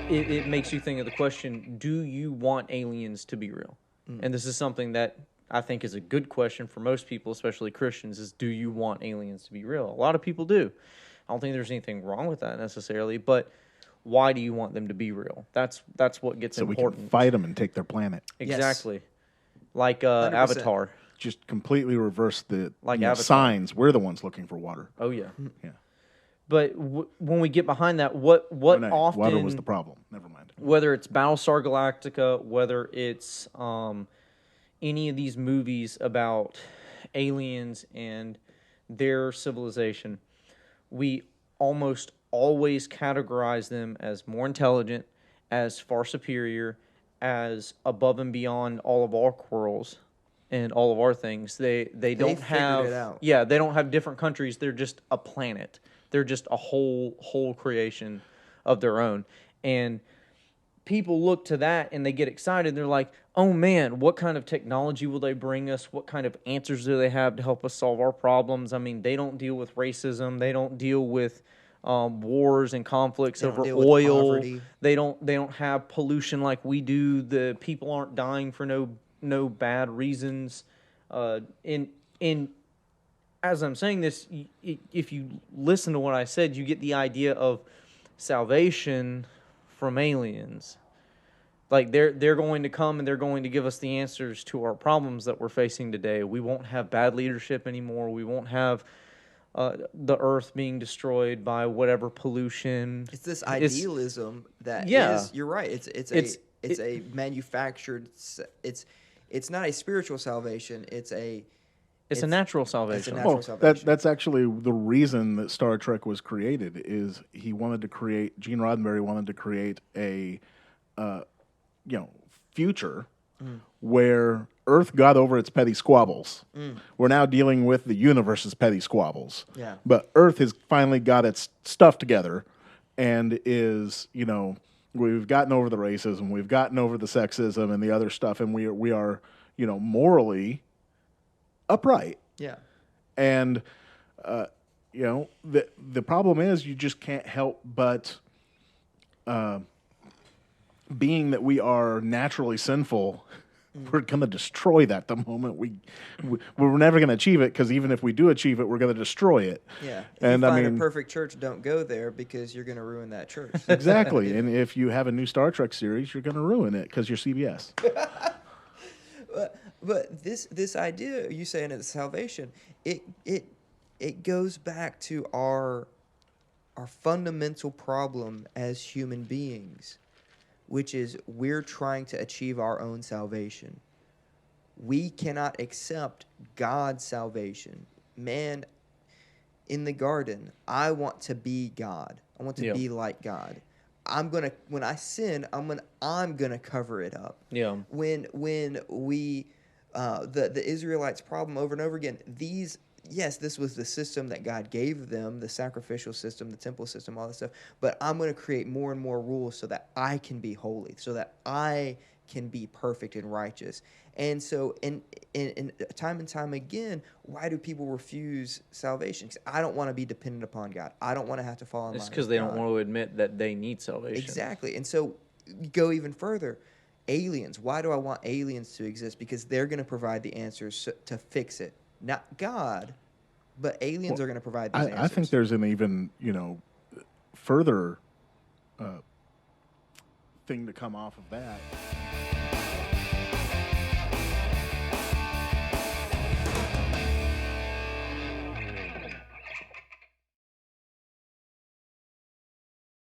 it makes you think of the question, do you want aliens to be real? And this is something that I think is a good question for most people, especially Christians, is do you want aliens to be real? A lot of people do. I don't think there's anything wrong with that necessarily, but why do you want them to be real? That's what gets important. So we can fight them and take their planet. Exactly. Yes. Like 100%. Avatar. Just completely reverse the Like Avatar. signs. We're the ones looking for water. Oh, yeah. Yeah. But when we get behind that, what No, often... water was the problem. Never mind. Whether it's Battlestar Galactica, whether it's any of these movies about aliens and their civilization, we almost always categorize them as more intelligent, as far superior, as above and beyond all of our quarrels and all of our things. They don't have it out. Yeah, they don't have different countries. They're just a planet. They're just a whole creation of their own. And people look to that and they get excited. They're like, oh man, what kind of technology will they bring us? What kind of answers do they have to help us solve our problems? I mean, they don't deal with racism. They don't deal with wars and conflicts over oil. They don't have pollution like we do. The people aren't dying for no bad reasons. In as I'm saying this, if you listen to what I said, you get the idea of salvation from aliens. Like they're going to come and they're going to give us the answers to our problems that we're facing today. We won't have bad leadership anymore. We won't have the earth being destroyed by whatever pollution. It's this idealism that is. You're right. It's a manufactured. It's not a spiritual salvation. It's a natural salvation. That's actually the reason that Star Trek was created. Is he wanted to create? Gene Roddenberry wanted to create a future where Earth got over its petty squabbles. We're now dealing with the universe's petty squabbles. Yeah. But Earth has finally got its stuff together and is, we've gotten over the racism, we've gotten over the sexism and the other stuff, and we are morally upright. Yeah. And, the problem is you just can't help but... being that we are naturally sinful, we're going to destroy that the moment we're never going to achieve it, because even if we do achieve it, we're going to destroy it. Yeah. And you find a perfect church, don't go there because you're going to ruin that church. Exactly. And if you have a new Star Trek series, you're going to ruin it because you're CBS. But this idea you saying it's salvation, it goes back to our fundamental problem as human beings, which is we're trying to achieve our own salvation. We cannot accept God's salvation. Man, in the garden, I want to be God. I want to be like God. When I sin, I'm gonna cover it up. Yeah. When we the Israelites' problem over and over again, this was the system that God gave them, the sacrificial system, the temple system, all this stuff. But I'm going to create more and more rules so that I can be holy, so that I can be perfect and righteous. And so, in time and time again, why do people refuse salvation? Because I don't want to be dependent upon God. I don't want to have to fall in line. It's because they don't want to admit that they need salvation. Exactly. And so, you go even further. Aliens. Why do I want aliens to exist? Because they're going to provide the answers to fix it. Not God, but aliens are going to provide these answers. I think there's an even, further thing to come off of that.